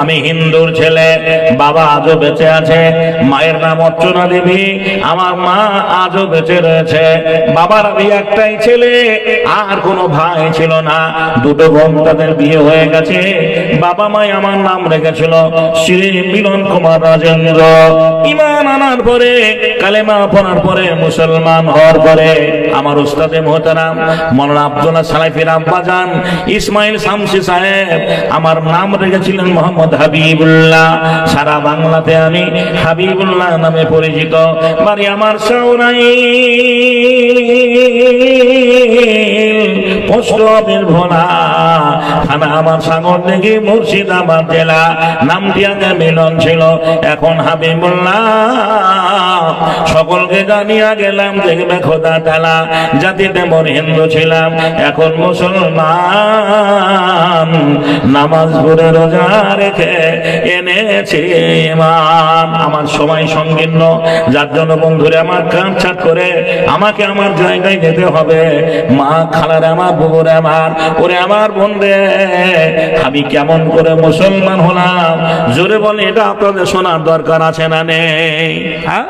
আমি হিন্দুর ছেলে, বাবা আজও বেঁচে আছে, মায়ের নাম অর্চনা দেবী, আমার মা আজও বেঁচে রয়েছে। বাবার আমি একটাই ছেলে, আর কোনো ভাই ছিল না, দুটো বোন, তাদের বিয়ে হয়ে গেছে। বাবা মাই আমার নাম রেখেছিল শ্রী মিলন কুমার রাজেন্দ্র। ঈমান আনার পরে, কালেমা পড়ার পরে, মুসলমান হওয়ার পরে আমার উস্তাদে মোহতারাম মাওলানা আব্দুল্লাহ সালাফির আব্বাজান ইসমাইল শামসী সাহেব আমার নাম রেখেছিলেন মোহাম্মদ হাবিবুল্লাহ। সারা বাংলাতে আমি হাবিবুল্লাহ নামে পরিচিত। বাড়ি আমার সাউরাইল, পোস্ট অফিস ভোলা, থানা আমার সাগরদিঘি, মুর্শিদাবাদ জেলা। নামটি আগে মিলন ছিল, এখন হাবিবুল্লাহ। সকলকে জানিয়া গেলাম, দেখবে খোদা তাআলা, জাতিতে মোর হিন্দু ছিলাম, এখন মুসলমান। নামাজ পড়ে রোজা রেখে এনেছে ঈমান। আমার সময় সংকীর্ণ, যার জন্য বন্ধুরে আমার কাটছাট করে আমাকে আমার জায়গায় যেতে হবে। মা, খালারে আমার, বুবুরে আমার, ওরে আমার বোন রে, আমি কেমন করে মুসলমান হলাম জোরে বলে, এটা আপনাদের শোনার দরকার আছে না নেই? হ্যাঁ,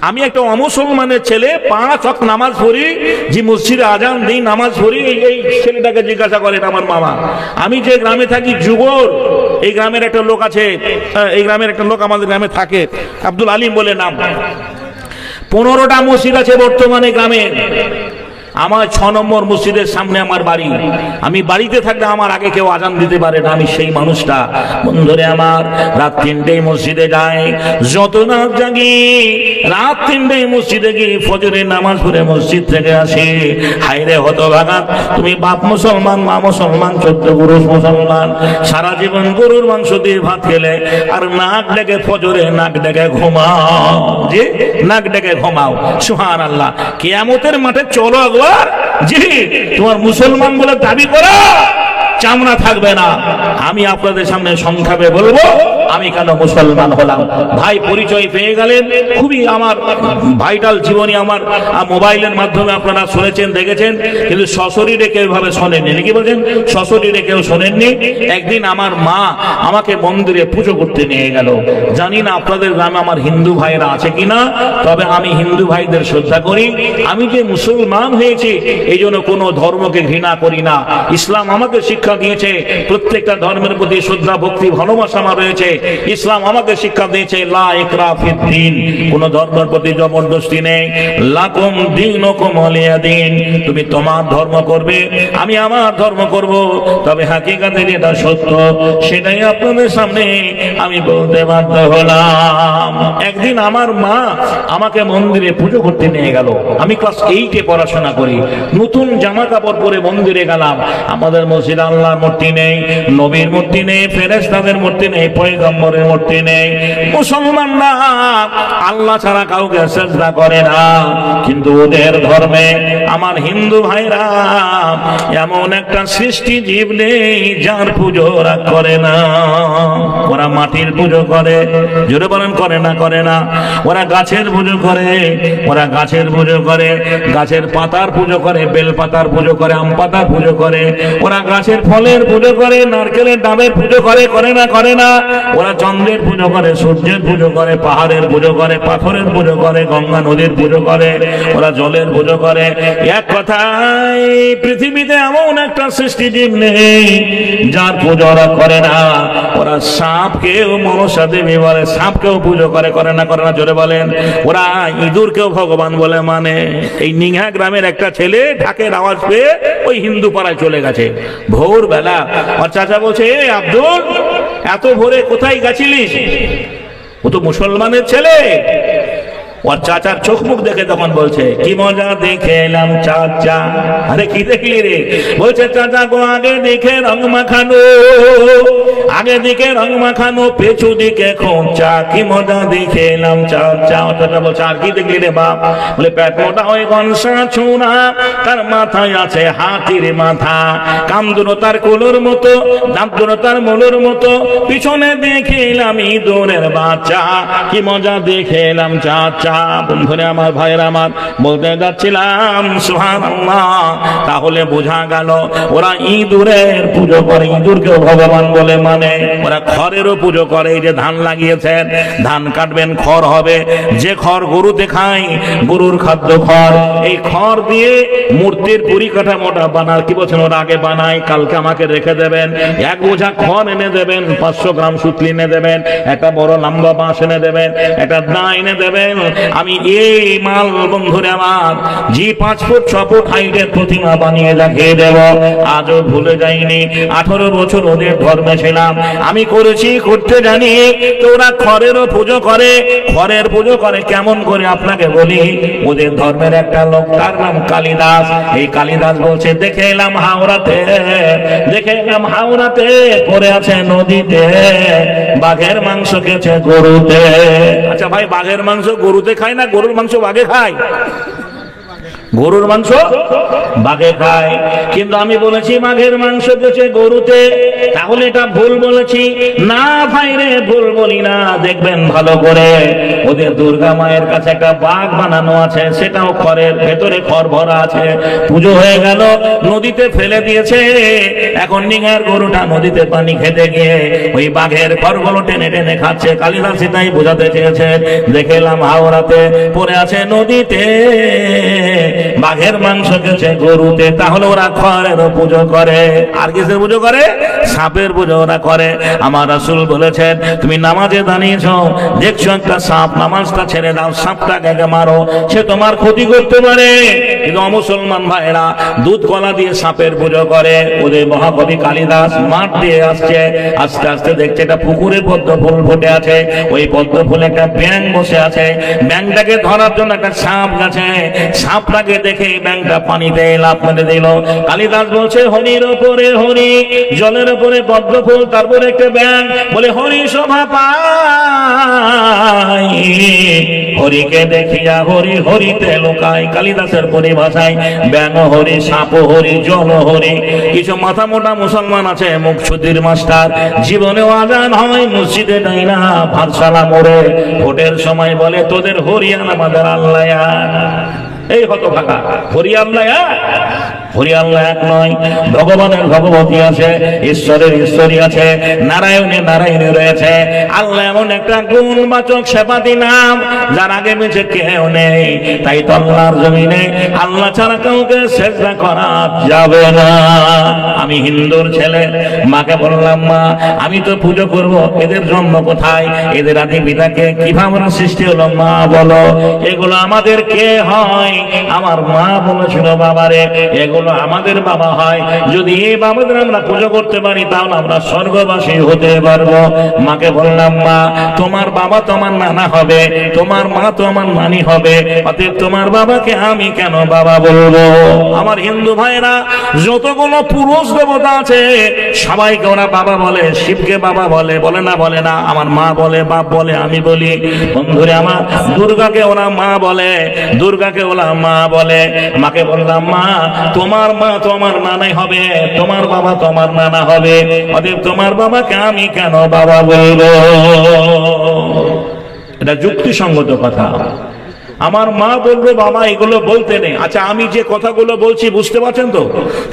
আমি একটা অমুসলমানের ছেলে, 5 ওয়াক্ত নামাজ পড়ি, যে মসজিদে আজান দিই, নামাজ পড়ি। এই ছেলেটাকে জিজ্ঞাসা করে, এটা আমার মামা। আমি যে গ্রামে থাকি যুগর, এই গ্রামের একটা লোক আছে, এই গ্রামের একটা লোক আমাদের গ্রামে থাকে, আব্দুল আলিম বলে নাম। 15টা মসজিদ আছে বর্তমানে গ্রামে। আমার 6 নম্বর মসজিদের সামনে আমার বাড়ি। আমি বাড়িতে থাকলে আমার আগে কেউ আজান দিতে পারে না, আমি সেই মানুষটা। বন্ধুরে আমার, রাত 3টায় মসজিদে যাই, যত রাত জাগি, রাত 3টায় মসজিদে গিয়ে ফজরের নামাজ পড়ে মসজিদ থেকে আসি। হায়রে হতভাগা, তুমি বাপ মুসলমান, মা মুসলমান, 14 পুরুষ মুসলমান, সারা জীবন গরুর মাংস দিয়ে ভাত খেলে, আর নাক ডেকে ফজরে নাক ডেকে ঘুমাও, যে নাক ডেকে ঘুমাও। সুবহানাল্লাহ। কিয়ামতের মাঠে চলো জি, তোমার মুসলমান বলে দাবি করা চামড়া থাকবে না। আমি আপনাদের সামনে সংক্ষেপে বলবো আমি কেন মুসলমান হলাম। ভাই পরিচয় পেয়ে গেলেন, খুবই আমার ভাইটাল জীবনী আমার মোবাইলের মাধ্যমে আপনারা শুনেছেন, দেখেছেন, কিন্তু সশরীরে কেউ ভাবে শোনেননি। নাকি বলছেন? সশরীরে কেউ শোনেননি। একদিন আমার মা আমাকে মন্দিরে পুজো করতে নিয়ে গেল। জানি না আপনাদের গ্রামে আমার হিন্দু ভাইরা আছে কিনা, তবে আমি হিন্দু ভাইদের শ্রদ্ধা করি। আমি যে মুসলমান হয়েছি এই জন্য কোনো ধর্মকে ঘৃণা করি না। ইসলাম আমাকে শিক্ষা দিয়েছে, প্রত্যেকটা ধর্মের প্রতি শ্রদ্ধা, ভক্তি, ভালোবাসা আমার রয়েছে। ইসলাম আমাকে শিক্ষা দিয়েছে লা ইকরাহা ফিদ্দীন, কোন ধর্মের প্রতি জবরদস্তি নেই। লাকুম দীনুকুম ওয়ালিয়া দীন, তুমি তোমার ধর্ম করবে, আমি আমার ধর্ম করব। তবে হাকিকাতে যেটা সত্য সেটাই আপনাদের সামনে আমি বলতে বাধ্য হলাম। একদিন আমার মা আমাকে মন্দিরে পুজো করতে নিয়ে গেল। আমি ক্লাস 8-এ পড়াশোনা করি। নতুন জামা কাপড় পরে মন্দিরে গেলাম। আমাদের মসজিদে আল্লাহর মূর্তি নেই, নবীর মূর্তি নেই, ফেরেশতাদের মূর্তি নেই, পয়গম্বরের মূর্তি নেই। মুসলমানরা আল্লাহ ছাড়া কাউকে সিজদা করে না, কিন্তু ওদের ধর্মে আমার হিন্দু ভাইরা এমন একটা সৃষ্টি জীব নেই যার পুজো ওরা করে না। ওরা মাটির পুজো করে, জোরে বলেন করে না? করে না। ওরা গাছের পুজো করে, ওরা গাছের পুজো করে, গাছের পাতার পুজো করে, বেল পাতার পুজো করে, আম পাতার পুজো করে, ওরা গাছের ফলের পুজো করে, নারকেলের ডাবের পুজো করে, করে না? করে না। ওরা চন্দ্রের পুজো করে, সূর্যের পুজো করে, পাহাড়ের পুজো করে, পাথরের পুজো করে, গঙ্গা নদীর পুজো করে, ওরা জলের পুজো করে। এক কথায় পৃথিবীতে এমন একটা সৃষ্টি জীব নেই যার পুজো ওরা করে না। ওরা সাপকেও মনসা দেবী বলে, সাপকেও পুজো করে, করে না? করে না? জোরে বলেন। ওরা ইঁদুরকেও ভগবান বলে মানে। এই নিঘা গ্রামের একটা ছেলে ঢাকের আওয়াজ পেয়ে ওই হিন্দু পাড়ায় চলে গেছে ভোরবেলা। আর চাচা বলছে, এ আব্দুল, এত ভোরে কোথায় গেছিলিস? ও তো মুসলমানের ছেলে। ওর চাচার চোখ মুখ দেখে তখন বলছে, কি মজা দেখে এলাম চাচা। আরে কি দেখলি রে? বলছে, চাচা গো, আগে দিকে রং মাখানো, আগে দিকে রং মাখানো, পেছু দিকে খোঁচা, কি মজা দেখে এলাম চাচা। চাচা বলছে, আর কি দেখলি রে বাপ? বলে, পেট মোটা হয়ে গনসা ছুনা, তার মাথায় আছে হাতির মাথা, কান দুটো তার কোলোর মতো, দাঁত দুটো তার মোলর মতো, পিছনে দেখে এলাম ইঁদুরের বাচ্চা, কি মজা দেখে এলাম চাচা। বন্ধুরা আমার, ভাইয়েরা আমার, বলতে যাচ্ছিলাম সুবহানাল্লাহ। তাহলে বোঝা গেল ওরা ইঁদুরের পুজো করে, ইঁদুরকেও ভগবান বলে মানে। ওরা খড়েরও পুজো করে। এই যে ধান লাগিয়েছেন, ধান কাটবেন, খড় হবে, যে খড় গরুতে খায়, গরুর খাদ্য খড়, এই খড় দিয়ে মূর্তির পরিকাঠামোটা বানার কি বলছেন ওরা আগে বানায়, কালকে আমাকে রেখে দেবেন। এক বোঝা খড় এনে দেবেন, 500 গ্রাম সুতলি এনে দেবেন, একটা বড় লম্বা বাঁশ এনে দেবেন, একটা দা এনে দেবেন। আমি এই মাল বন্ধুরে আমার জি 5 ফুট 6 ফুট হাইটের প্রতিমা বানিয়ে দেখিয়ে দেব। আজও ভুলে যাইনি, 18 বছর ওদের ধর্মে ছিলাম, আমি করেছি, করতে জানি। তো ওরা খড়েরও পুজো করে। খড়ের পুজো করে কেমন করে আপনাকে বলি। ওদের ধর্মের একটা লোক, তার নাম কালিদাস। এই কালিদাস বলছে, দেখে এলাম হাওড়াতে, দেখে এলাম হাওড়াতে পড়ে আছে নদীতে, বাঘের মাংস খেয়েছে গরুতে। আচ্ছা ভাই, বাঘের মাংস গরুতে খায় না, গরুর মাংস বাঘে খায়? গরুর মাংস বাঘে খায়, কিন্তু আমি বলেছি বাঘের মাংস খেয়েছে গরুতে, তাহলে এটা ভুল বলেছি না ভাই রে, ভুল বলি না। দেখবেন ভালো করে, ওদের দুর্গা মায়ের কাছে একটা বাঘ বানানো আছে, সেটাও খড়ের ভেতরে খড় ভরা আছে। পুজো হয়ে গেল, নদীতে ফেলে দিয়েছে। এখন নিগার গরুটা নদীতে পানি খেতে গিয়ে ওই বাঘের খড়গুলো টেনে টেনে খাচ্ছে। কালিদাস সেটাই বোঝাতে চেয়েছে, দেখে এলাম হাওড়াতে পড়ে আছে নদীতে, বাঘের মাংস খেয়েছে গরুতে। তাহলে ওরা খড়েরও পুজো করে। আর কিসের পুজো করে? সাপের পুজো ওরা করে। আমার রাসূল বলেছেন, তুমি নামাজে দাঁড়িয়েছ, দেখছো একটা সাপ, নামাজটা ছেড়ে দাও, সাপটাকে আগে মারো, সে তোমার ক্ষতি করতে পারে। কিন্তু মুসলমান ভাইরা দুধ কলা দিয়ে সাপের পুজো করে। ওদের মহাকবি কালিদাস মাঠ দিয়ে আসছে, আস্তে আস্তে দেখছে একটা পুকুরে পদ্ম ফুল ফুটে আছে, ওই পদ্ম ফুলে একটা ব্যাঙ বসে আছে। ব্যাঙটাকে ধরার জন্য একটা সাপ গেছে, সাপটাকে দেখে ব্যাঙটা পানিতে লাফ মেরে দিল। কালিদাস বলছে, হরির ওপরে হরি, জলের উপরে পদ্ম ফুল, তারপরে একটা ব্যাঙ, বলে হরি শোভা পায়, হরিকে দেখিয়া হরি হরিতে লোকায়। কালিদাসের পরিভাষায় ব্যাঙ হরি, সাপ হরি, জল হরি। কিছু মাথা মোটা মুসলমান আছে, মুখশুদ্ধির মাস্টার, জীবনেও আজান হয়, মসজিদে নাই না, ভাতশালা মোড়ে ভোটের সময় বলে, তোদের হরিয়ান আমাদের আল্লাহ। এই হতভাগা, হরি আল্লাহ, হরি আল্লাহ এক নয়। ভগবানের ভগবতী আছে, ঈশ্বরের ঈশ্বরী আছে, নারায়ণের নারায়ণী রয়েছে। আল্লাহ এমন একটা গুণবাচক সেবাতি নাম, যার আগে বেঁচে কেউ নেই। তাই তো আল্লাহর জমিনে আল্লাহ ছাড়া কাউকে সেজদা করা যাবে না। আমি হিন্দুর ছেলে, মাকে বললাম, মা আমি তো পুজো করব, এদের জন্ম কোথায়, এদের আদি পিতাকে কিভাবে সৃষ্টি হলো, মা বলো। এগুলো আমাদের কে হয়? আমার মা বলেছিল, বাবারে এগুলো আমাদের বাবা হয়। যদি এই বাবাদের আমরা পুজো করতে পারি, তাহলে আমরা স্বর্গবাসী হতে পারবো। মাকে বললাম, মা তোমার বাবা তো আমার নানা হবে, তোমার মা তো আমার নানি হবে, অতএব তোমার বাবাকে আমি কেন বাবা বলবো? আমার হিন্দু ভাইরা যতগুলো পুরুষ দেবতা আছে, সবাইকে ওরা বাবা বলে। শিবকে বাবা বলে, বলে না? বলে না? আমার মা বলে, বাপ বলে, আমি বলি। বন্ধুরে আমার, দুর্গাকে ওরা মা বলে, দুর্গাকে ওরা মা বলে। মাকে বললাম, মা তোমার মা তো আমার নানাই হবে, তোমার বাবা তো আমার নানা হবে, অতএব তোমার বাবাকে আমি কেন বাবা বলবো? এটা যুক্তিসঙ্গত কথা। আমার মা বলবো, বাবা এগুলো বলতে নেই। আচ্ছা, আমি যে কথাগুলো বলছি বুঝতে পারছেন তো?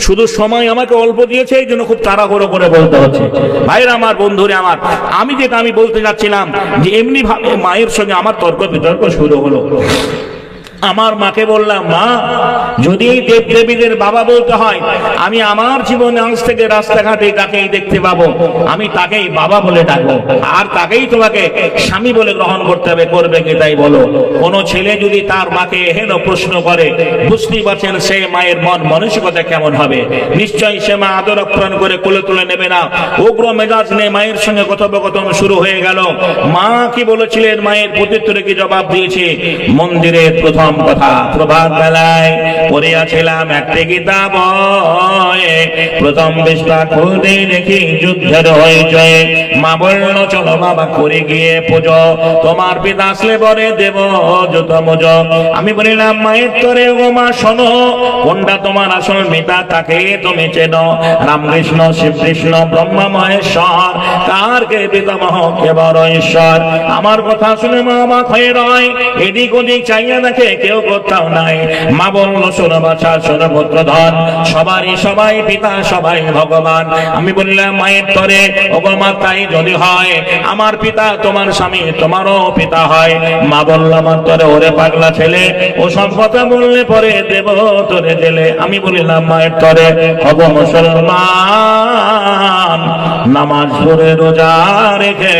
শুধু সময় আমাকে অল্প দিয়েছে, এই জন্য খুব তাড়াহুড়ো করে বলতে হচ্ছে। ভাইরা আমার, বন্ধুরে আমার, আমি যেটা বলতে যাচ্ছিলাম, যে এমনি ভাবে মায়ের সঙ্গে আমার তর্ক বিতর্ক শুরু হলো। আমার মাকে বললাম, মা যদি দেব দেবীদের বাবা বলতে হয়, আমি আমার জীবনে আজ থেকে রাস্তাঘাটে তাকেই দেখতে পাবো, আমি তাকেই বাবা বলে ডাকবো, আর তাকেই তোমাকে স্বামী বলে গ্রহণ করতে হবে। করবে কি তাই বলো? কোন ছেলে যদি তার মাকে হেন প্রশ্ন করে, বুঝতেই পারছেন সে মায়ের মন মানসিকতা কেমন হবে। নিশ্চয়ই সে মা আদর আপ্যায়ন করে কোলে তুলে নেবে না, উগ্র মেজাজ নিয়ে মায়ের সঙ্গে কথোপকথন শুরু হয়ে গেল। মা কি বলেছিলেন, মায়ের প্রত্যুত্তরে কি জবাব দিয়েছে? মন্দিরের প্রথম কথা, প্রভাত বেলায় পড়িয়াছিলাম একটি গীতা বই, প্রথম পৃষ্ঠা খুলতে দেখি যুদ্ধের হইচই। মা বলল, চলো বাবা করে গিয়ে পুজো, তোমার পিতা আসলে পরে দেব যত মজ। আমি বলিলাম, মায়ের তরে ও মা শোনো, কোনটা তোমার আসল পিতা তাকে তুমি চেনো? রামকৃষ্ণ, শিবকৃষ্ণ, ব্রহ্মা মহেশ্বর, কার কে পিতামহ কে বড় ঈশ্বর? আমার কথা শুনে মা অবাক হয়ে রয়, এদিক ওদিক চাইয়া দেখে কেউ কোথাও নাই। মা বলল শোনো বাছা, শোনো পুত্রধন, সবাই পিতা, সবাই ভগবান। আমি বললাম মায়ের তরে, ওগো মা তাই যদি হয় আমার পিতা তোমার স্বামী তোমারও পিতা হয়। মা বলল আমার তরে, ওরে পাগলা ছেলে, ও সব কথা বললে পরে দেব তোরে জেলে। আমি বললাম মায়ের তরে, ওগো মুসলমান, নামাজ পড়ে রোজা রেখে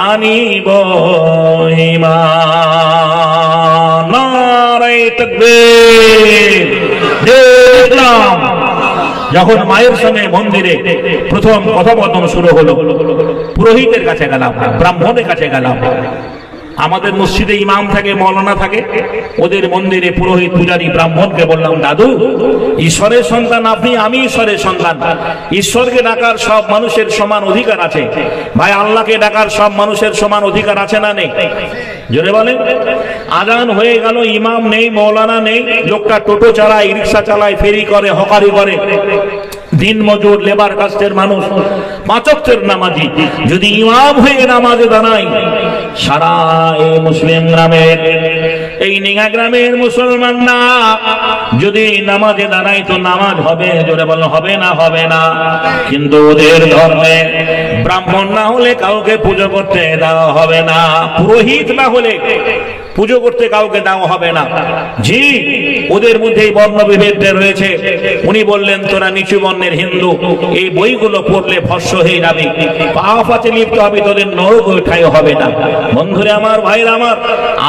আনিব ঈমান। নারায়ে তাকবীর। দেখলাম যখন মায়ের সঙ্গে মন্দিরে প্রথম কথোপকথন শুরু হলো, পুরোহিতের কাছে গেলাম, ব্রাহ্মণের কাছে গেলাম। আমাদের মসজিদে ইমাম থাকে, মৌলানা থাকে, ওদের মন্দিরে পুরোহিত পূজারী ব্রাহ্মণকে বললাম, দাদু ঈশ্বরের সন্তান আপনি, আমি ঈশ্বরের সন্তান। ঈশ্বরকে ডাকার সব মানুষের সমান অধিকার আছে। ভাই আল্লাহকে ডাকার সব মানুষের সমান অধিকার আছে না নেই? জোরে বলেন। আজান হয়ে গেল, ইমাম নেই, মৌলানা নেই, লোকটা টোটো চালায়, রিক্সা চালায়, ফেরি করে, হকারি করে, দিন মজুর লেবার কাস্টের মানুষ, পাঁচ ওয়াক্তের নামাজি, যদি ইমাম হয়ে নামাজে দাঁড়ায়, সারা এই মুসলিম গ্রামের, এই নিঘা গ্রামের মুসলমানরা যদি নামাজে দাঁড়ায় তো নামাজ হবে। জোরে বলো হবে না? হবে না। কিন্তু ওদের ধর্মে ব্রাহ্মণ না হলে কাউকে পুজো করতে দেওয়া হবে না, পুরোহিত না হলে পুজো করতে কাউকে দেওয়া হবে না। জি, ওদের মধ্যে এই বর্ণ বিভেদ রয়েছে। উনি বললেন তোরা নিচু বর্ণের হিন্দু, এই বইগুলো পড়লে ভস্য হয়ে যাবে, পাপ আছে লিপ্ত হবে, তোদের নরক উঠায় হবে না। বন্ধুরে আমার, ভাইরা আমার,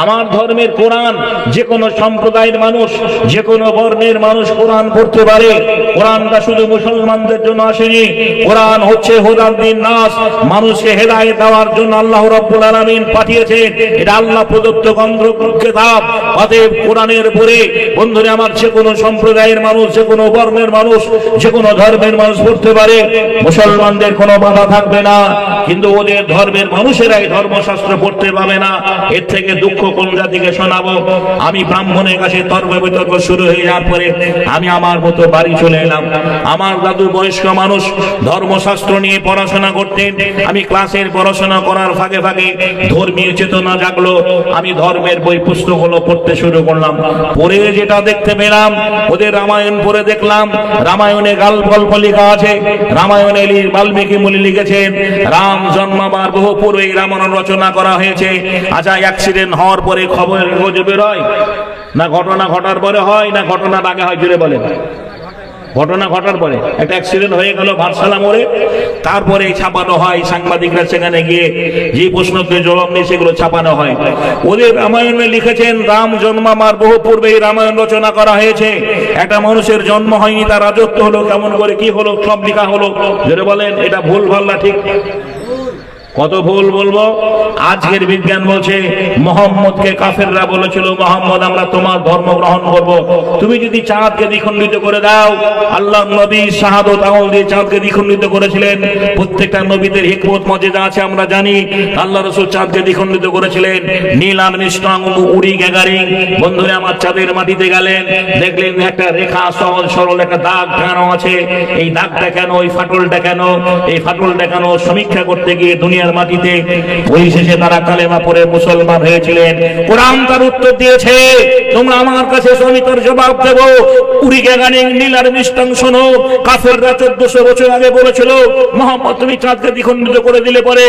আমার ধর্মের কোরআন যে কোনো সম্প্রদায়ের মানুষ, যে কোনো বর্ণের মানুষ কোরআন পড়তে পারে। কোরআনটা শুধু মুসলমানদের জন্য আসেনি, কোরআন হচ্ছে হুদান দিন নাস, মানুষকে হেদায়েত দেওয়ার জন্য আল্লাহ রাব্বুল আলামিন পাঠিয়েছেন। এটা আল্লাহ প্রদত্ত কিতাব। অতএব কোরআনের উপরে বন্ধুরা আমার যে কোনো সম্প্রদায়ের মানুষ, যে কোনো বর্ণের মানুষ, যে কোনো ধর্মের মানুষ পড়তে পারে, মুসলমানদের কোনো বাধা থাকবে না। কিন্তু ওদের ধর্মের মানুষেরাই ধর্মশাস্ত্র পড়তে পাবে না। এর থেকে দুঃখ কোন জাতিকে শোনাবো? আমি ব্রাহ্মণের কাছে তর্ক বিতর্ক শুরু হয়ে যাওয়ার পরে আমি আমার মতো বাড়ি চলে এলাম। আমার দাদু বয়স্ক মানুষ, ধর্মশাস্ত্র নিয়ে পড়াশোনা করতেন। আমি ক্লাসের পড়াশোনা করার ফাঁকে ফাঁকে ধর্মীয় চেতনা জাগলো, আমি ধর্মের বই পুস্তকগুলো পড়তে শুরু করলাম। পরে যেটা দেখতে পেলাম, ওদের রামায়ণ পড়ে দেখলাম, রামায়ণে গল্প লেখা আছে। রামায়ণে বাল্মীকি মুনি লিখেছেন রাম জন্মাবার বহু পূর্বে রামায়ণ রচনা করা হয়েছে। আচ্ছা, অ্যাক্সিডেন্ট হওয়ার পরে খবর রোজ বের হয় না? ঘটনা ঘটার পরে হয় না ঘটনার আগে হয়? জুড়ে বলেন। ঘটনা ঘটার পরে একটা অ্যাক্সিডেন্ট হয়ে গেল ভারসালা মোড়ে, তারপরে ছাপানো হয়, সাংবাদিকরা সেখানে গিয়ে যে প্রশ্নকে জবাব নেই সেগুলো ছাপানো হয়। ওদের রামায়ণে লিখেছেন রাম জন্মাবার বহু পূর্বে রামায়ণ রচনা করা হয়েছে। একটা মানুষের জন্ম হয়নি, তার রাজত্ব হলো কেমন করে, কি হলো, সব লেখা হলো। জোরে বলেন, এটা ভুল ভাল না ঠিক? কত ভুল বলবো। আজকের বিজ্ঞান বলছে মোহাম্মদকে কাফেররা বলেছিল, মোহাম্মদ আমরা তোমার ধর্ম গ্রহণ করব। তুমি যদি চাঁদকে দ্বিখণ্ডিত করে দাও, আল্লাহ নবী শাহাদত আমল দিয়ে চাঁদকে দ্বিখণ্ডিত করেছিলেন। প্রত্যেকটা নবীদের হিকমত মজেদা আছে আমরা জানি। আল্লাহ রাসূল চাঁদকে দ্বিখণ্ডিত করেছিলেন। নীল আর্মস্ট্রং উড়ি গ্যাগারিং বন্ধুরা আমার চাঁদের মাটিতে গেলেন, দেখলেন একটা রেখা সহজ সরল একটা দাগ কেন আছে। এই দাগটা কেন, এই ফাটলটা কেন, এই ফাটলটা কেন সমীক্ষা করতে গিয়ে দুনিয়া মাটিতে পরিশেষে তারা কালেমা পড়ে মুসলমান হয়েছিলেন। কোরআন তার উত্তর দিয়েছে, তোমরা আমার কাছে সমিতার জবাব দেব। উড়ি গ্যাগারিং নীল আর্মস্ট্রং শোনো, কাফেররা 1400 বছর আগে বলেছিল মোহাম্মদ তুমি চাঁদকে দ্বিখণ্ডিত করে দিলে পরে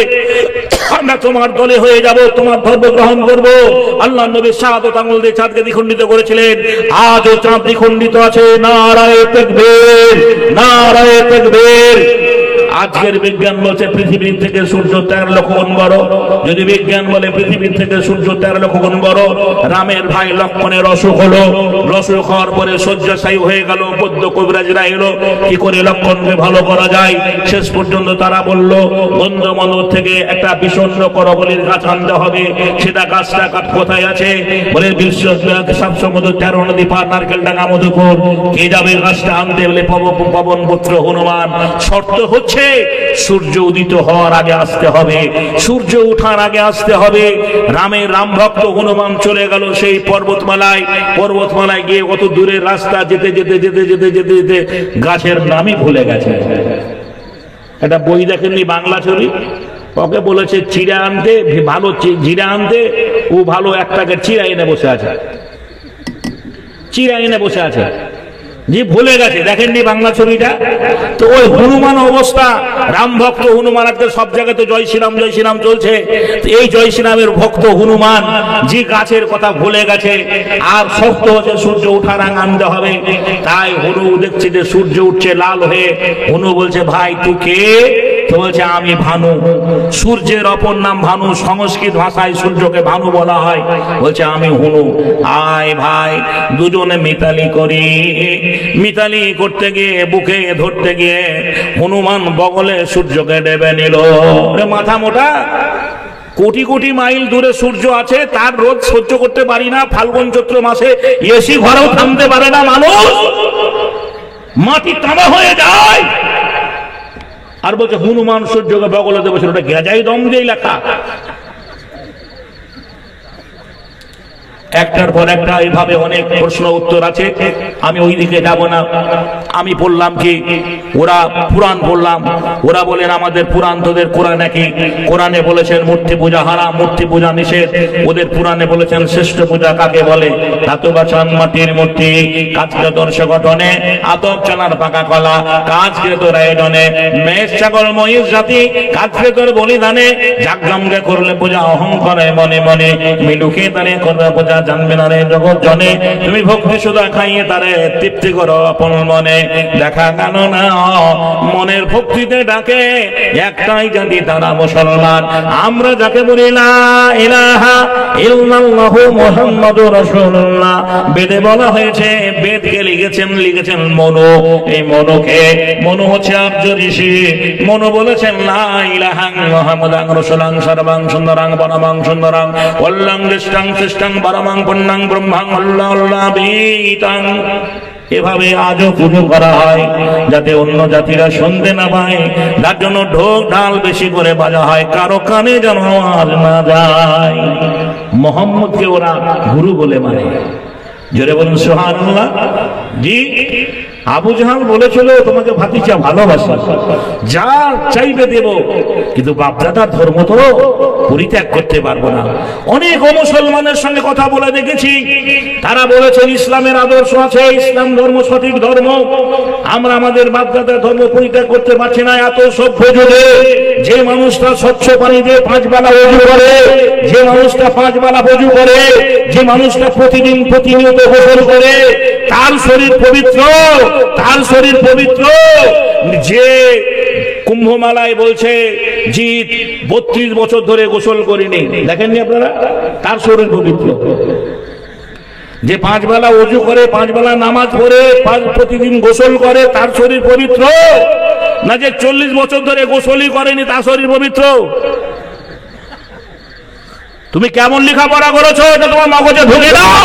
আমরা তোমার দলে হয়ে যাব, তোমার ধর্ম গ্রহণ করব। আল্লাহ নবী শাহাদত আঙ্গুল দিয়ে চাঁদকে দ্বিখণ্ডিত করেছিলেন। আজও চাঁদ দ্বিখণ্ডিত আছে। নারায়ে তাকবীর, নারায়ে তাকবীর। আজকের বিজ্ঞান বলছে পৃথিবীর থেকে সূর্য 13 লক্ষ গুণ বড়। যদি বিজ্ঞান বলে পৃথিবীর থেকে সূর্য 13 লক্ষ গুণ বড়, রামের ভাই লক্ষ্মণের অসুখ হলো, অসুখ হওয়ার পরে শয্যাশায়ী হয়ে গেল, বৌদ্ধ কবিরাজরা এলো কি করে লক্ষ্মণকে ভালো করা যায়। শেষ পর্যন্ত তারা বলল বন্ধুমন্দর থেকে একটা বিষণ্ণ করবলির গাছ আনতে হবে। সেটা গাছটা কোথায় আছে? বলে বিশ্ব সাত সমুদ্র 13 নদী পার, নারকেল ডাঙ্গা মধুপুর। কে যাবে গাছটা আনতে? বলে পবন পুত্র হনুমান। শর্ত হচ্ছে সূর্য উদিত হওয়ার আগে আসতে হবে, সূর্য ওঠার আগে আসতে হবে। রামের রাম ভক্ত হনুমান চলে গেল সেই পর্বতমালায়। পর্বতমালায় গিয়ে কত দূরের রাস্তা যেতে যেতে যেতে যেতে যেতে যেতে গাছের নামই ভুলে গেছে। একটা বই দেখেননি বাংলা ছবি? ওকে বলেছে চিড়া আনতে, ভালো জিরা আনতে, ও ভালো একটাকে চিড়া এনে বসে আছে। চিরা এনে বসে আছে, যে ভুলে গেছে। দেখেননি বাংলা ছবিটা? তো ওই হনুমান অবস্থা, রাম ভক্ত হনুমান, আজকে সব জায়গাতে জয় শ্রীরাম চলছে। এই জয় শ্রীরামের ভক্ত হনুমান যে গাছের কথা ভুলে গেছে, আর শর্ত হচ্ছে সূর্য ওঠার আগে আনতে হবে। তাই হনু দেখছে যে সূর্য উঠছে লাল হয়ে। হনু বলছে, ভাই তুই কে? তো বলছে, আমি ভানু। সূর্যের অপর নাম ভানু, সংস্কৃত ভাষায় সূর্যকে ভানু বলা হয়। বলছে, আমি হনু। আয় ভাই, দুজনে মিতালি করি। মিতালি করতে গিয়ে, বুকে ধরতে গিয়ে হনুমান বগলে সূর্যকে ডেবে নিল। মাথা মোটা, কোটি কোটি মাইল দূরে সূর্য আছে, তার রোদ সহ্য করতে পারি না। ফাল্গুন চৈত্র মাসে এসি ঘরেও থামতে পারে না মানুষ, মাটি তামা হয়ে যায়। আর বলছে হনুমান সূর্যকে বগলে দেবে, ওটা গেজাই দম দিয়ে লেখা। একটার পর একটা এইভাবে অনেক প্রশ্ন উত্তর আছে, আমি ওই দিকে যাব না। আমি বললাম কি, ওরা পুরাণ বললাম, ওরা বলেন আমাদের পুরাণ, তোদের কোরআন কি? কোরআনে বলেছেন মূর্তি পূজা হারাম, মূর্তি পূজা নিষেধ। ওদের পুরাণে বলেছেন শ্রেষ্ঠ পূজা কাকে বলে? ধাতু বাসন মাটির মূর্তি, কাজকে দর্শ গঠনে, আতপ চালার পাকা কলা, কাজকে তোর আয়োজনে, মেষ ছাগল মহিষ জাতি, কাজকে তোর বলিদানে, জাগজমকে করলে পূজা অহংকারে মনে মনে, মিলুকে তারে করবে পূজা জানবে না রে জগৎ জনে। তুমি ভক্তি সুধা খাইয়ে তারে তৃপ্তি করো আপন মনে। দেখা গেল না মনের ভক্তিতে ডাকে একটাই জাতি, তারা মুসলমান। আমরা যাকে বলি লা ইলাহা ইল্লাল্লাহু মুহাম্মাদুর রাসূলুল্লাহ, বেদে বলা হয়েছে, বেদকে লিখেছেন মনু। এই মনু হচ্ছে আর্য ঋষি। মনু বলেছেন লা ইলাহা মুহাম্মাদান রাসূলুন সর্বাং সুন্দরাং বনমাং সুন্দরাং ওল্লাং দৃষ্টাং সৃষ্টাং বারমাং পূর্ণাং ব্রহ্মাং আল্লাহ আল্লাহ বেতাং। এভাবে আজও পুজো করা হয়, যাতে অন্য জাতিরা শুনতে না পায়। তার জন্য ঢোক ঢাল বেশি করে বাজা হয়, কারো কানে যেন আওয়াজ না যায়। মোহাম্মদকে ওরা গুরু বলে মানে। জোরে বলুন সুবহানাল্লাহ। জি, আবু জাহাল বলেছিল তোমাকে ভাতিজা ভালোবাসি, যা চাইবে দেব, কিন্তু বাপদাদার ধর্ম তো পরিত্যাগ করতে পারবো না। অনেক মুসলমানের সঙ্গে কথা বলে দেখেছি, তারা বলেছেন ইসলামের আদর্শ আছে, ইসলাম ধর্ম সঠিক ধর্ম, আমরা আমাদের বাপদাদার ধর্ম পরিত্যাগ করতে পারছি না। এত সভ্য যুগে যে মানুষটা স্বচ্ছ পানি দিয়ে 5 বেলা ওযু করে, যে মানুষটা 5 বেলা ওযু করে, যে মানুষটা প্রতিনিয়ত গোসল করে, তার শরীর পবিত্র, তার শরীর পবিত্র। যে কুম্ভমেলায় বলছে জি 32 বছর ধরে গোসল করিনি, দেখেননি আপনারা? তার শরীর পবিত্র। যে 5 বেলা ওযু করে, 5 বেলা নামাজ পড়ে, প্রতিদিন গোসল করে, তার শরীর পবিত্র। না যে 40 বছর ধরে গোসলই করেনি, তার শরীর পবিত্র। তুমি কেমন লেখাপড়া করেছো এটা তোমার মগজে ঢুকে দাও।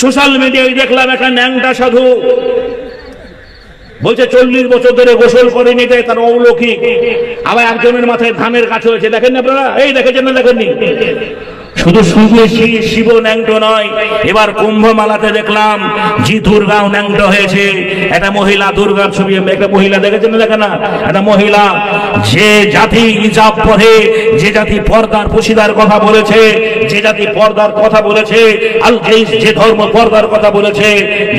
সোশ্যাল মিডিয়ায় দেখলাম একটা ন্যাংটা সাধু বলছে 40 বছর ধরে গোসল করেনি, তার অলৌকিক। আবার একজনের মাথায় ধানের গাছ হয়েছে, দেখেননি আপনারা? এই দেখেছেন না? দেখেননি? শুধু শিব ন্যাংটো নয়, এবার কুম্ভ মেলাতে দেখলাম জি দুর্গাও ন্যাংটো হয়েছে। একটা মহিলা, দুর্গার ছবি, একটা মহিলা দেখেছেন না? দেখেন না? একটা মহিলা, যে জাতি হিজাব পরে, যে জাতি পর্দার পশিদার কথা বলেছে, যে জাতি পর্দার কথা বলেছে, যে ধর্ম পর্দার কথা বলেছে,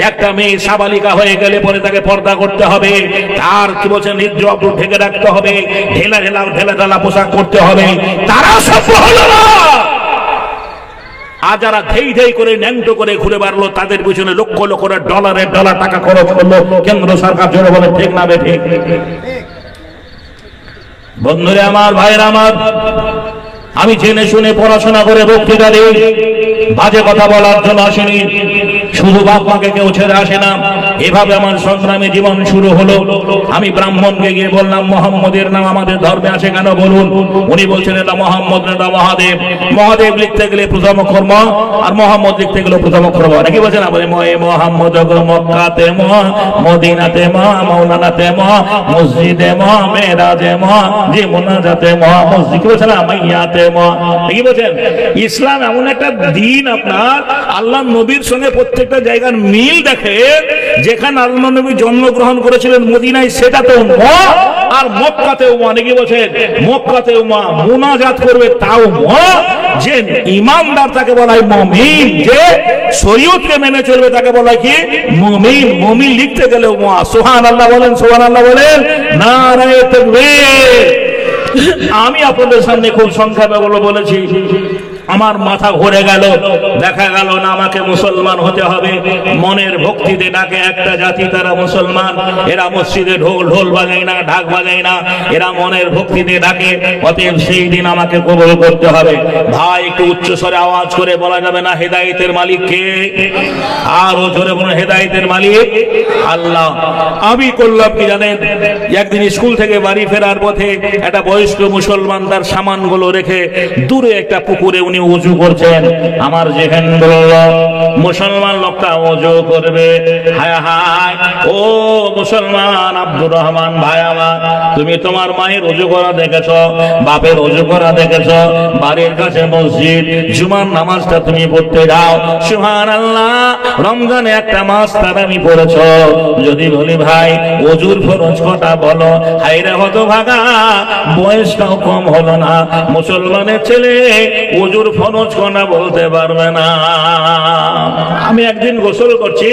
একটা মেয়ে সাবালিকা হয়ে গেলে পরে তাকে পর্দা করতে হবে, তার কি বলছে নির্জব ঢেকে রাখতে হবে, ঢেলা ঢালা পোশাক করতে হবে, তারা সভ্য হলো না। আর যারা ধেই করে ন্যাংটো করে ঘুরে বেড়ালো, তাদের পিছনে লক্ষ লক্ষ ডলারের টাকা খরচ করলো কেন্দ্র সরকার। জোরে বলে ঠিক না বেঠিক? বন্ধুরে আমার, ভাইয়ের আমার, আমি জেনে শুনে পড়াশোনা করে বক্তৃতা দিই, বাজে কথা বলার জন্য আসেনি। শুধু বাপ মাকে কেউ ছেড়ে আসে না। এভাবে আমার সংগ্রামী জীবন শুরু হলো। আমি ব্রাহ্মণকে গিয়ে বললাম, মোহাম্মদের নাম আমাদের ধর্মে আসে কেন বলুন? উনি বলছেন এটা মোহাম্মদ, এটা মহাদেব। মহাদেব লিখতে গেলে প্রথম অক্ষর ম, আর মোহাম্মদ লিখতে গেলে প্রথম অক্ষর ম। নাকি বলছেন? মোহাম্মদ মক্কাতে ম, মদিনাতে ম, মৌলানাতে ম, মসজিদে ম, মেরাজে ম, যে মোনাজাতে ম, মসজিদ কি বলছেন? মাইয়াতে ম। কি বলছেন? ইসলাম এমন একটা দিন, আপনার আল্লাহ নবীর সঙ্গে প্রত্যেকটা জায়গার মিল দেখে, যেখানে আল্লাহ নবী জন্মগ্রহণ করেছিলেন মদিনায় সেটাতেও মা, আর মক্কাতেও মা। অনেকে বলছেন মক্কাতেও মা, মুনাজাত করবে তাও মা। যে ইমানদার তাকে বলা হয় মুমিন, যে শরীয়তকে মেনে চলবে তাকে বলা হয় কি মুমিন। মুমিন লিখতে গেলেও মা। সুবহানাল্লাহ বলেন, সুবহানাল্লাহ বলেন, নারায়ে তাকবীর। আমি আপনাদের সামনে খুব সংক্ষেপে বলেছি, আমার মাথা ঘুরে গেল। দেখা গেল না আমাকে মুসলমান হতে হবে। মনের ভক্তিতে ডাকে একটা জাতি, তারা মুসলমান। এরা মসজিদে ঢোল বাজায় না, ঢাক বাজায় না, এরা মনের ভক্তিতে ডাকে। অতএব সেই দিন আমাকে কবুল করতে হবে। ভাই একটু উচ্চ স্বরে আওয়াজ করে বলা যাবে না হেদায়েতের মালিক কে? আরো জোরে বলুন, হেদায়েতের মালিক আল্লাহ। আমি করলাম কি জানেন, একদিন স্কুল থেকে বাড়ি ফেরার পথে একটা বয়স্ক মুসলমান তার সামানগুলো রেখে দূরে একটা পুকুরে উনি ওযু করছেন। আমার যেখান বলল মুসলমান লোকটা ওযু করবে। হায় হায়, ও মুসলমান আব্দুর রহমান ভাই আমার, তুমি তোমার মায়ের ওযু করা দেখেছ, বাপের ওযু করা দেখেছ, বাড়ির কাছে মসজিদ, জুমার নামাজটা তুমি পড়তে যাও। সুবহানাল্লাহ, রমজানে একটা মাস তারাবি পড়েছ। যদি বলি ভাই ওযুর ফরজ কটা বলো, হায়রে হতভাগা, বয়সটাও কম হলো না, মুসলমানের ছেলে ওযুর ফরজ কটা বলতে পারবে না। আমি একদিন গোসল করছি,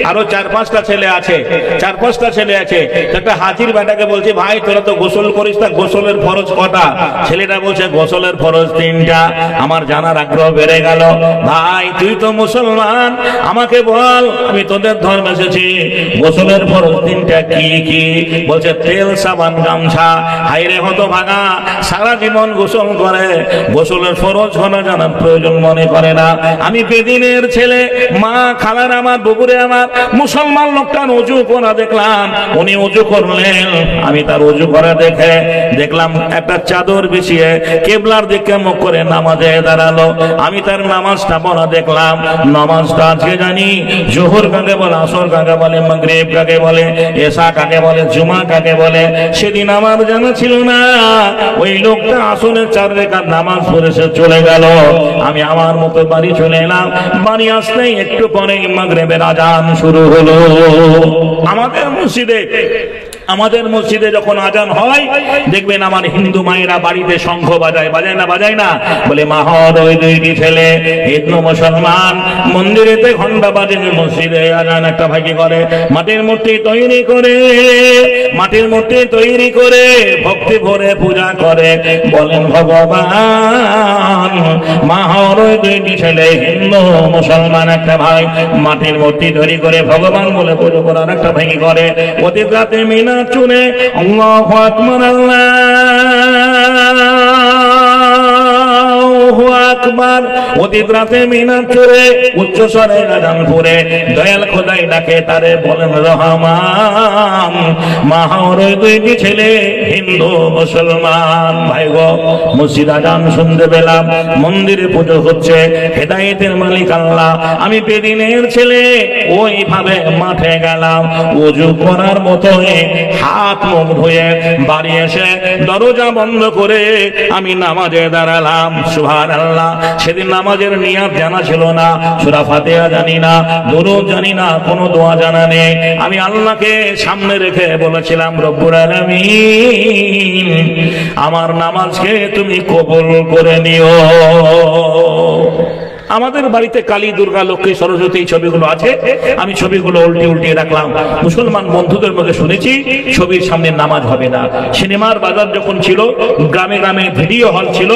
আরো 4-5টা ছেলে আছে, 4-5টা ছেলে আছে। একটা হাজির বেটাকে বলছি, ভাই তোরা তো গোসল করিস, তা গোসলের ফরজ কটা? ছেলেটা বলছে গোসলের ফরজ 3টা। আমার জানার আগ্রহ বেড়ে গেল। ভাই তুই তো মুসলমান, আমাকে বল, আমি তোদের ধর্মে এসেছি, গোসলের ফরজ 3টা কি কি? বলছে তেল, সাবান, গামছা। হায়রে হতভাগা, সারা জীবন গোসল করে, গোসলের ফরজ করা জানার প্রয়োজন মনে করে না। আমি বেদিনের ছেলে, মা খালার আমার, বুবুরে আমার, মুসলমান লোকটার ওযু করা দেখলাম। উনি ওযু করলেন, আমি তার ওযু করা দেখে দেখলাম একটা চাদর বিছিয়ে কিবলার দিকে মুখ করে নামাজে দাঁড়ালো। আমি তার নামাজটা পড়া দেখলাম। নামাজটা আজকে জানি জোহর কাকে বলে, আসর কাকে বলে, মাগরিব কাকে বলে, এশা কাকে বলে, জুমা কাকে বলে, সেদিন আমার জানা ছিল না। ওই লোকটা আসরের 4 রাকাত নামাজ পড়ে সে চলে গেল। আমি আমার মতো বাড়ি চলে এলাম। বাড়ি আসলেই একটু পরেই মাগরিবের আজান শুরু হলো। আমাদের মসজিদে যখন আজান হয় দেখবেন আমার হিন্দু মায়েরা বাড়িতে শঙ্খ বাজায়, বাজায় না? বাজায় না? বলে মাহর ওই 2টি ছেলে হিন্দু মুসলমান মন্দিরেতে ঘন্টা বাজে, মসজিদে আজান একটা ভাগে করে, মাটির মূর্তি তৈরি করে ভক্তি ভরে পূজা করে। বলেন ভগবান, মাহর ওই 2টি ছেলে হিন্দু মুসলমান একটা ভাই মাটির মূর্তি তৈরি করে ভগবান বলে পুজো করার একটা ভাগে করে। অতীত রাতে মিনা চুনে আল্লাহু আকবার, আল্লাহু আকবার, অতীত রাতে মিনা চুরে উচ্চ স্বরে আজান পড়ে দয়াল খোদাই ডাকে তারে বলেন রহমান। মাহর ওই 2টি ছেলে হিন্দু মুসলমান। ভাই গো, মসজিদ আজান শুনতে পেলাম, মন্দিরে পুজো হচ্ছে, হেদায়েতের মালিক আল্লাহ। আমি বেদিনের ছেলে, ওইভাবে মাঠে গেলাম ওযু করার মতো, হাত মুখ ধুয়ে বাড়ি এসে দরজা বন্ধ করে আমি নামাজে দাঁড়ালাম। সুবহানাল্লাহ, সেদিন নামাজের নিয়ত জানা ছিল না, সূরা ফাতিহা জানি না, দুরূদ জানি না, কোনো দোয়া জানা নেই। আমি আল্লাহকে সামনে রেখে বলেছিলাম, রব্বুল আলামিন আমার নামাজকে তুমি কবুল করে নিও। আমাদের বাড়িতে কালী, দুর্গা, লক্ষ্মী, সরস্বতী ছবিগুলো আছে। আমি ছবিগুলো উল্টিয়ে রাখলাম। মুসলমান বন্ধুদের মধ্যে শুনেছি ছবির সামনে নামাজ হবে না। সিনেমার বাজার যখন ছিল, গ্রামে গ্রামে ভিডিও হল ছিল,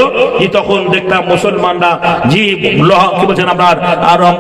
তখন দেখতাম মুসলমানরা কি বলছেন, আপনার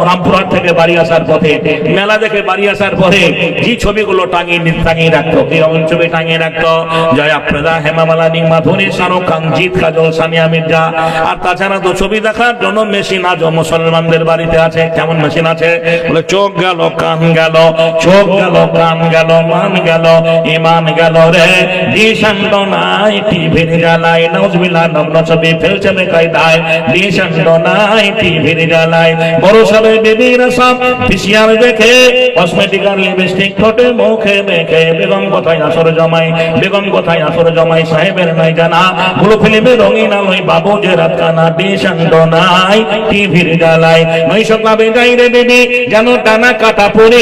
রামপুরহাট থেকে বাড়ি আসার পথে, মেলা দেখে বাড়ি আসার পরে যে ছবিগুলো টাঙিয়ে রাখতো, কি এমন ছবি টাঙিয়ে রাখতো, জয়া প্রদা, হেমা মালিনী, মাধুরী, শাহরুখ খান, জিৎ, কাজল, সানিয়া মির্জা। আর তাছাড়া তো ছবি দেখার জন্য মেশিন আজ মুসলমানদের বাড়িতে আছে। কেমন মেশিন আছে? বলে চোখ গেল, কান গেল, চোখ গেল, কান গেল, মান গেল, ইমান গেল রে, দিশান্ত নাই টিভির জ্বালায়, নাউজুবিল্লাহ, নগ্ন ছবি ফেলছে বেকায়দায়, দিশান্ত নাই টিভির জ্বালায়, বড় সবে বেবিরা সব পিসিআর দেখে, কসমেটিক আর লিপস্টিক ঠোঁটে মুখে মেখে, বেগম কোথায় আসর জমাই, বেগম কোথায় আসর জমাই, সাহেবের নাই জানা, গুলো ফিল্মে রঙিন আলোয় বাবু যে রাত কানা, দিশান্ত নাই টিভির টিভির জ্বালায় নৈশক্লাবে যাই রে বিবি যেন টানা কাটা পড়ে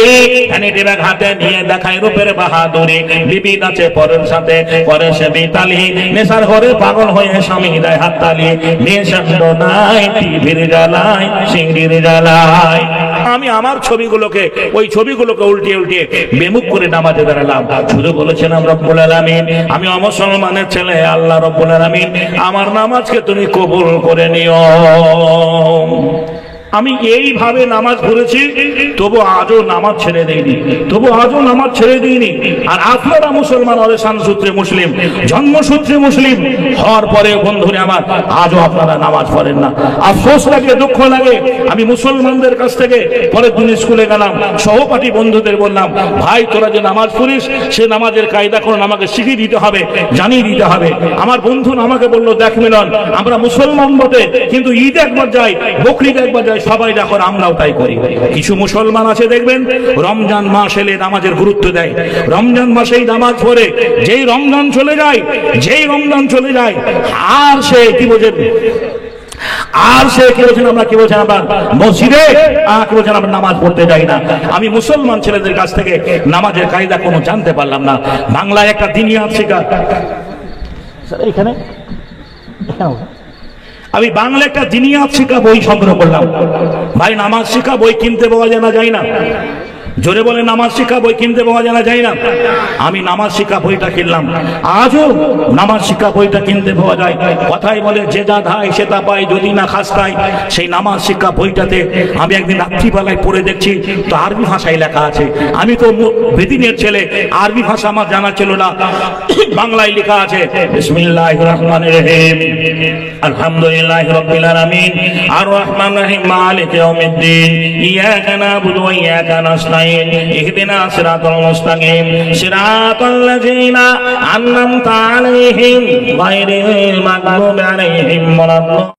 ভ্যানিটি ব্যাগ হাতে নিয়ে দেখায় রূপের বাহাদুরি বিবি নাচে পরের সাথে করে সে বিতালি নেশার ঘরে পাগল হয়ে স্বামী দেয় হাততালি নেশান্ড নাই টিভির জ্বালায় সিঁড়ির জ্বালায় আমি আমার ছবিগুলোকে ওই ছবিগুলোকে উল্টিয়ে উল্টিয়ে বেমুখ করে নামাজে দাঁড়ালাম শুধু বলেছিলাম রব্বুল আলামিন আমি অমুসলমানের ছেলে আল্লাহ রব্বুল আলামিন আমার নামাজকে তুমি কবুল করে নিও আমি এইভাবে নামাজ পড়েছি তবু আজও নামাজ ছেড়ে দেইনি আর আপনারা মুসলমান অবস্থান সূত্রে মুসলিম জন্মসূত্রে মুসলিম হওয়ার পরে বন্ধুরা আমার আজও আপনারা নামাজ পড়েন না আফসোস লাগে দুঃখ লাগে আমি মুসলমানদের কাছ থেকে পরের দিন স্কুলে গেলাম সহপাঠী বন্ধুদের বললাম ভাই তোরা যে নামাজ পড়িস সে নামাজের কায়দা কোন আমাকে শিখিয়ে দিতে হবে জানিয়ে দিতে হবে আমার বন্ধু আমাকে বললো দেখ মিলন আমরা মুসলমান বটে কিন্তু ঈদ একবার যাই বকরিদ একবার যাই সবাই যখন আমরাও তাই করি কিছু মুসলমান আছে দেখবেন রমজান মাস এলে নামাজের গুরুত্ব দেয় রমজান মাসেই নামাজ পড়ে যেই রমজান চলে যায় আর সে কি বোঝেন আমরা কি বলছেন আমরা মসজিদে কি বলছেন আমরা নামাজ পড়তে যাই না আমি মুসলমান ছেলেদের কাছ থেকে নামাজের কায়দা কোনো জানতে পারলাম না বাংলায় একটা দিনিয়াত শিক্ষা এখানে আমি বাংলা একটা দিনিয়াত শিক্ষা বই সংগ্রহ করলাম ভাই নামাজ শিক্ষা বই কিনতে পাওয়া যায় না জোরে বলে নামাজ শিক্ষা বই কিনতে পাওয়া যায় না আমি নামাজ শিক্ষা বইটা কিনলাম আজও নামাজ শিক্ষা বইটা কিনতে পাওয়া যায় কথাই বলে যে যা ধায় সে তা পায় যদি না খাস্তায় সেই নামাজ শিক্ষা বইটাতে আমি একদিন রাত্রিবেলায় পড়ে দেখছি তো আরবি ভাষায় লেখা আছে আমি তো বেদিনের ছেলে আরবি ভাষা আমার জানা ছিল না বাংলায় লেখা আছে বিসমিল্লাহির রহমানির রহিম আলহামদুলিল্লাহি রাব্বিল আলামিন আর রহমানির রহিম মালিক ইয়াউমিদ্দিন ইয়াকা না'বুদু ওয়া ইয়াকা নাস্তাইন اهدنا الصراط المستقيم صراط الذين أنعمت عليهم غير المغضوب عليهم ولا